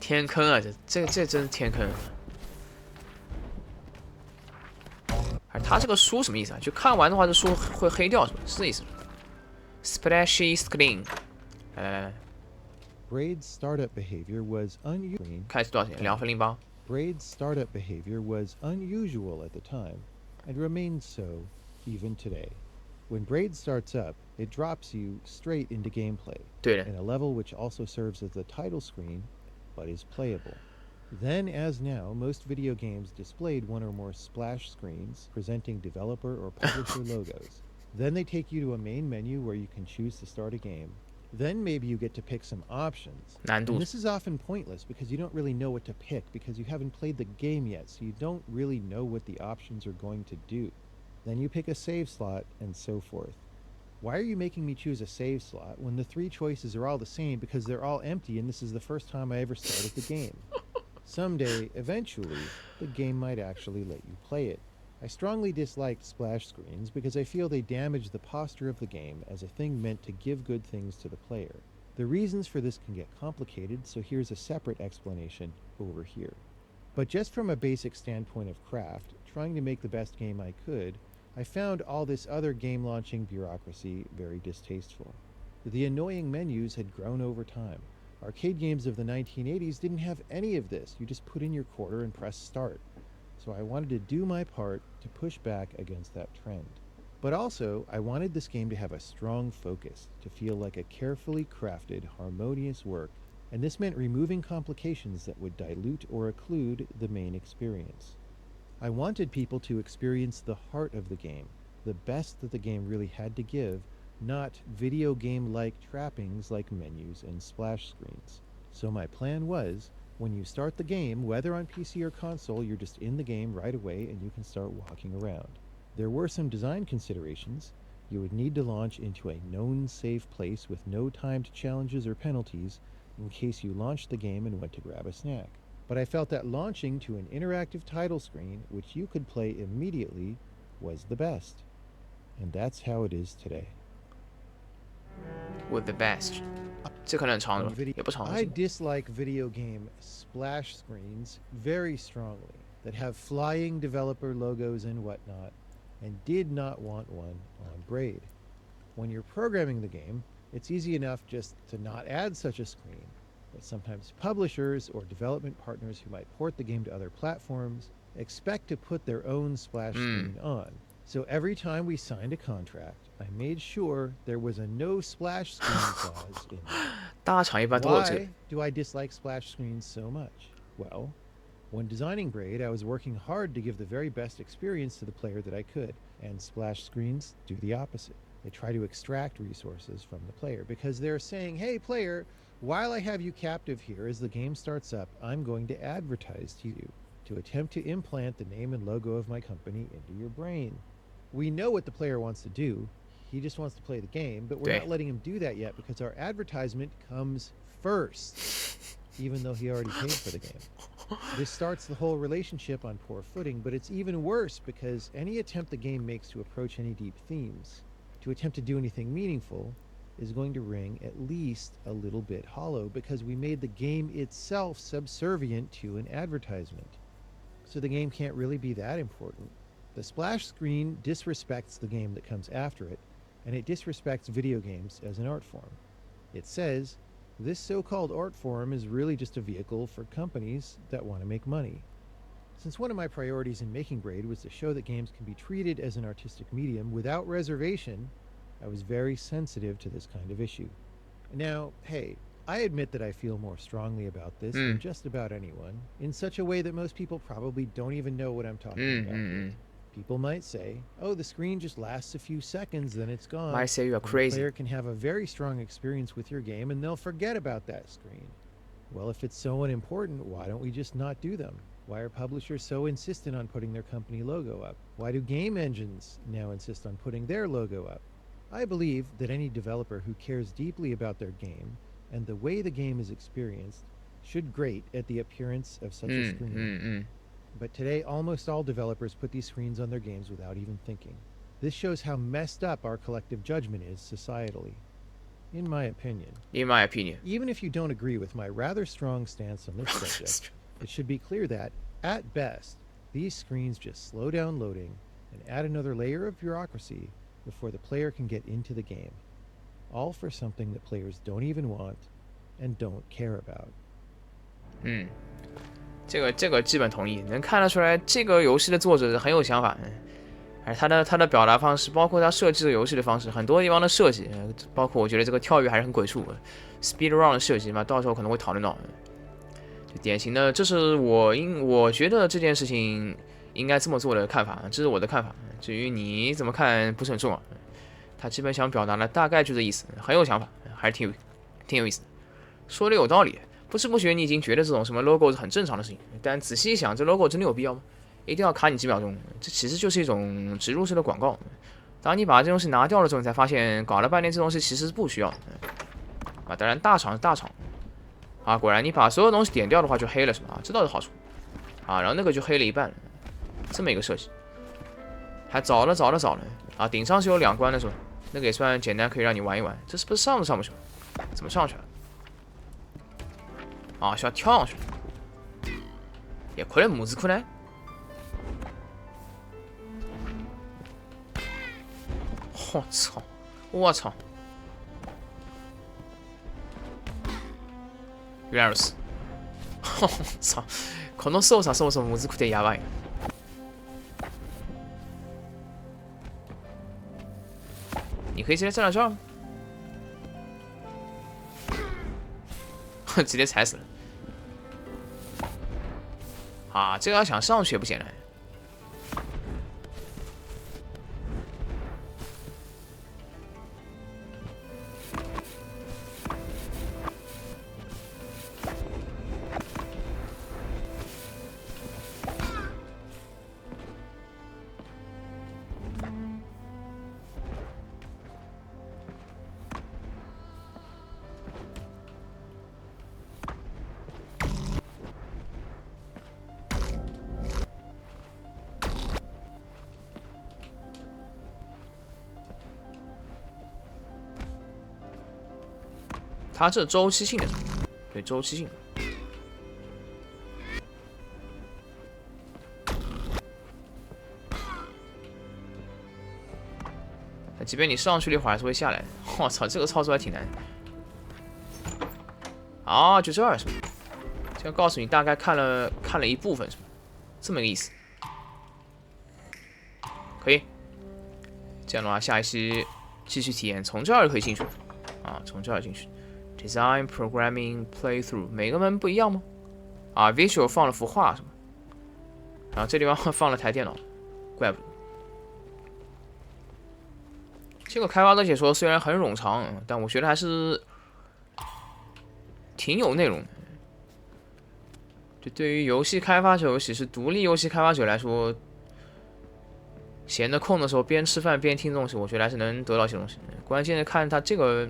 天坑啊，这真是天坑。他这个书什么意思啊？就看完的话，这书会黑掉是吧？是这意思。Splashy screen， 来。Braid's startup behavior was unusual. 开始多少钱？2分08。Braid's startup behavior was unusual at the time, and remains so even today. When Braid starts up, it drops you straight into gameplay, 对的。 in a level which also serves as the title screen, but is playable. Then, as now, most video games displayed one or more splash screens presenting developer or publisher logos. Then they take you to a main menu where you can choose to start a game, Then maybe you get to pick some options. 难 And 度 this is often pointless because you don't really know what to pick because you haven't played the game yet, so you don't really know what the options are going to do. Then you pick a save slot and so forth. Why are you making me choose a save slot when the 3 choices are all the same because they're all empty and this is the first time I ever started the game? Someday, eventually, the game might actually let you play it. I strongly disliked splash screens because I feel they damage the posture of the game as a thing meant to give good things to the player. The reasons for this can get complicated, so here's a separate explanation over here. But just from a basic standpoint of craft, trying to make the best game I could, I found all this other game launching bureaucracy very distasteful. The annoying menus had grown over time. Arcade games of the 1980s didn't have any of this. You just put in your quarter and press start. So I wanted to do my part to push back against that trend. But also, I wanted this game to have a strong focus, to feel like a carefully crafted, harmonious work, and this meant removing complications that would dilute or occlude the main experience. I wanted people to experience the heart of the game, the best that the game really had to give, not video game-like trappings like menus and splash screens. So my plan was, when you start the game, whether on PC or console, you're just in the game right away and you can start walking around. There were some design considerations. You would need to launch into a known safe place with no timed challenges or penalties in case you launched the game and went to grab a snack. But I felt that launching to an interactive title screen, which you could play immediately, was the best. And that's how it is today. with the best，这可能很长 On 了， video- 也不长。 I dislike video game splash screens very strongly that have flying developer logos and whatnot, and did not want one on Braid. When you're programming the game, it's easy enough just to not add such a screen, but sometimes publishers or development partners who might port the game to other platforms expect to put their own splash screen on. So every time we signed a contract, I made sure there was a no splash screen clause in there. 大厂一般都有这个 Why。do I dislike splash screens so much? Well, when designing Braid, I was working hard to give the very best experience to the player that I could, and splash screens do the opposite. They try to extract resources from the player because they're saying, hey, player, while I have you captive here, as the game starts up, I'm going to advertise to you to attempt to implant the name and logo of my company into your brain. We know what the player wants to do. He just wants to play the game, but we're Okay. not letting him do that yet because our advertisement comes first, even though he already paid for the game. This starts the whole relationship on poor footing, but it's even worse because any attempt the game makes to approach any deep themes, to attempt to do anything meaningful, is going to ring at least a little bit hollow because we made the game itself subservient to an advertisement. So the game can't really be that important. The splash screen disrespects the game that comes after it, and it disrespects video games as an art form. It says, this so-called art form is really just a vehicle for companies that want to make money. Since one of my priorities in making Braid was to show that games can be treated as an artistic medium without reservation, I was very sensitive to this kind of issue. Now, hey, I admit that I feel more strongly about this than just about anyone, in such a way that most people probably don't even know what I'm talking about. People might say, oh, the screen just lasts a few seconds, then it's gone. Might say you are And the crazy. player can have a very strong experience with your game and they'll forget about that screen. Well, if it's so unimportant, why don't we just not do them? Why are publishers so insistent on putting their company logo up? Why do game engines now insist on putting their logo up? I believe that any developer who cares deeply about their game and the way the game is experienced should grate at the appearance of such a screen. But today, almost all developers put these screens on their games without even thinking. This shows how messed up our collective judgment is societally. In my opinion, In my opinion， even if you don't agree with my rather strong stance on this subject, it should be clear that, at best, these screens just slow down loading and add another layer of bureaucracy before the player can get into the game. All for something that players don't even want and don't care about. 这个基本同意，能看得出来这个游戏的作者很有想法，而他的表达方式，包括他设计的游戏的方式，很多地方的设计，包括我觉得这个跳跃还是很鬼畜的 ，speed run 的设计嘛，到时候可能会讨论到。就典型的，这是我觉得这件事情应该这么做的看法，这是我的看法。至于你怎么看不是很重要，他基本想表达的大概就这意思，很有想法，还是挺有意思的。说的有道理，不知不觉你已经觉得这种什么 logo 是很正常的事情，但仔细一想，这 logo 真的有必要吗？一定要卡你几秒钟？这其实就是一种植入式的广告。当你把这东西拿掉了之后，你才发现搞了半天这东西其实是不需要的。啊，当然大厂是大厂。啊，果然你把所有东西点掉的话就黑了是吧？啊，这倒是好处。啊，然后那个就黑了一半，这么一个设计。还早了。啊，顶上是有2关的是吧？那个也算简单，可以让你玩一玩。这是不是上都上不去？怎么上去了？啊，需要跳上去。也可能母子可能。我操！原来如此。操！この操作そもそも難くてやばい。你可以直接站到这儿吗？直接踩死了。啊，这个要想上去也不简单。它这周期性的，对周期性的。即便你上去了一会儿，还是会下来的。我操，这个操作还挺难。啊，就这儿是吧？这样告诉你大概看了一部分是吧？这么个意思。可以。这样的话，下一期继续体验，从这儿可以进去。啊，从这儿进去。Design Programming Playthrough， 每个门不一样吗？啊 ，Visual 放了幅画是吗？然后这地方放了台电脑，怪不得。这个开发者解说虽然很冗长，但我觉得还是挺有内容的。这对于游戏开发者，尤其是独立游戏开发者来说，闲得空的时候边吃饭边听东西，我觉得还是能得到一些东西。关键是看他这个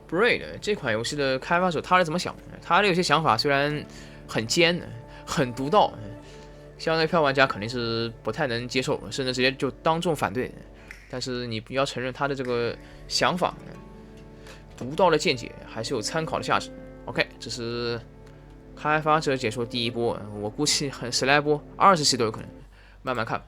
Braid 这款游戏的开发者他是怎么想的。他的有些想法虽然很尖、很独到，相对票玩家肯定是不太能接受，甚至直接就当众反对。但是你要承认他的这个想法，独到的见解还是有参考的价值。OK， 这是开发者解说第一波，我估计10来波、20期都有可能，慢慢看吧。